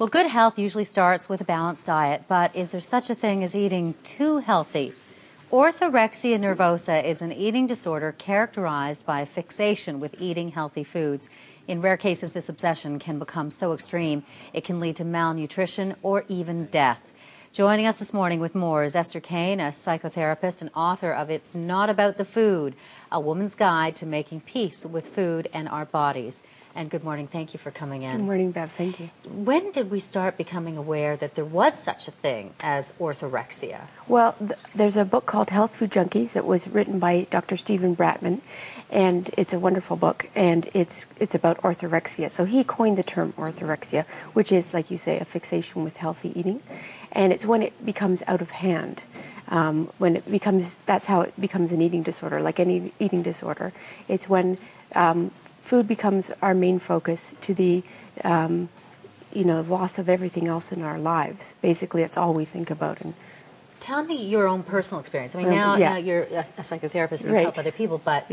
Well, good health usually starts with a balanced diet, but is there such a thing as eating too healthy? Orthorexia nervosa is an eating disorder characterized by a fixation with eating healthy foods. In rare cases, this obsession can become so extreme it can lead to malnutrition or even death. Joining us this morning with more is Esther Kane, a psychotherapist and author of It's Not About the Food, a woman's guide to making peace with food and our bodies. And good morning. Thank you for coming in. Good morning, Bev. Thank you. When did we start becoming aware that there was such a thing as orthorexia? Well, there's a book called Health Food Junkies that was written by Dr. Stephen Bratman, and it's a wonderful book, and it's about orthorexia. So he coined the term orthorexia, which is, like you say, a fixation with healthy eating, and it's when it becomes out of hand. That's how it becomes an eating disorder, like any eating disorder. It's when food becomes our main focus to the loss of everything else in our lives. Basically, it's all we think about. And tell me your own personal experience. I mean, now you're a psychotherapist and you help other people, but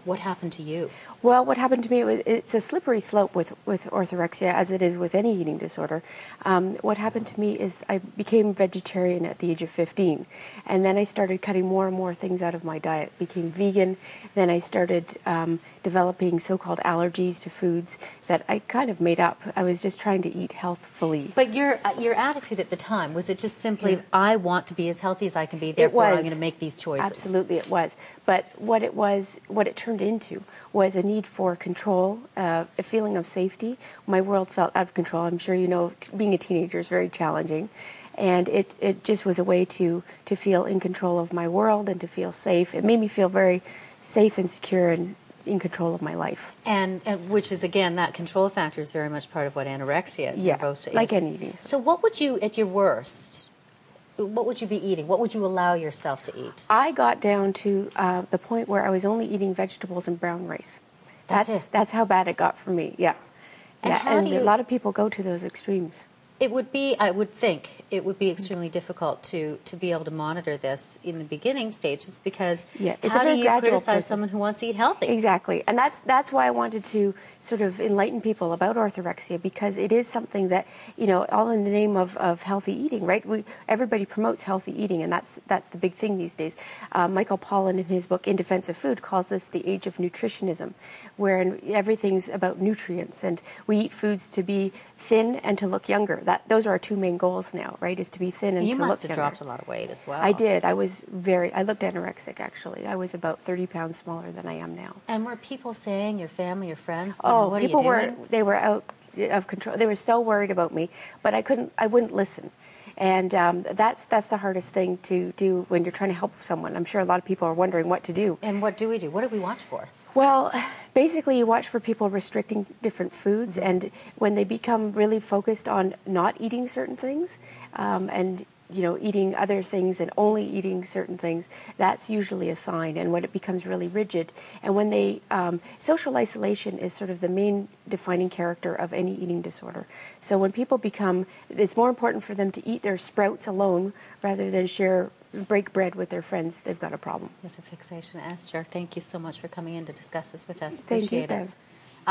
what happened to you? Well, what happened to me, it's a slippery slope with orthorexia, as it is with any eating disorder. What happened to me is I became vegetarian at the age of 15, and then I started cutting more and more things out of my diet, became vegan. Then I started developing so-called allergies to foods that I kind of made up. I was just trying to eat healthfully. But your attitude at the time, was it just simply, I want to be as healthy as I can be, therefore I'm going to make these choices? Absolutely, it was. But what it turned into was a need for control, a feeling of safety. My world felt out of control. I'm sure you know being a teenager is very challenging. And it just was a way to feel in control of my world and to feel safe. It made me feel very safe and secure and in control of my life. And which is, again, that control factor is very much part of what anorexia nervosa is. Like any eating disorder. So what would you, at your worst, what would you be eating? What would you allow yourself to eat? I got down to the point where I was only eating vegetables and brown rice. That's how bad it got for me, And a lot of people go to those extremes. It would be, I would think, it would be extremely difficult to be able to monitor this in the beginning stages because it's how a do very you gradual criticize process. someone who wants to eat healthy? Exactly, and that's why I wanted to sort of enlighten people about orthorexia, because it is something that, all in the name of healthy eating, right? Everybody promotes healthy eating, and that's the big thing these days. Michael Pollan, in his book In Defense of Food, calls this the age of nutritionism, wherein everything's about nutrients, and we eat foods to be thin and to look younger. Those are our two main goals now, right? Is to be thin and to look younger. You must have dropped a lot of weight as well. I did. I looked anorexic, actually. I was about 30 pounds smaller than I am now. And were people saying, your family, your friends, what people are you doing? They were out of control. They were so worried about me, but I wouldn't listen. And that's the hardest thing to do when you're trying to help someone. I'm sure a lot of people are wondering what to do. And what do we do? What do we watch for? Well, basically, you watch for people restricting different foods, and when they become really focused on not eating certain things, and eating other things and only eating certain things, that's usually a sign. And when it becomes really rigid, and when they social isolation is sort of the main defining character of any eating disorder. So when people it's more important for them to eat their sprouts alone rather than break bread with their friends, they've got a problem. With a fixation. Esther, thank you so much for coming in to discuss this with us. Thank you, Appreciate it. Bev.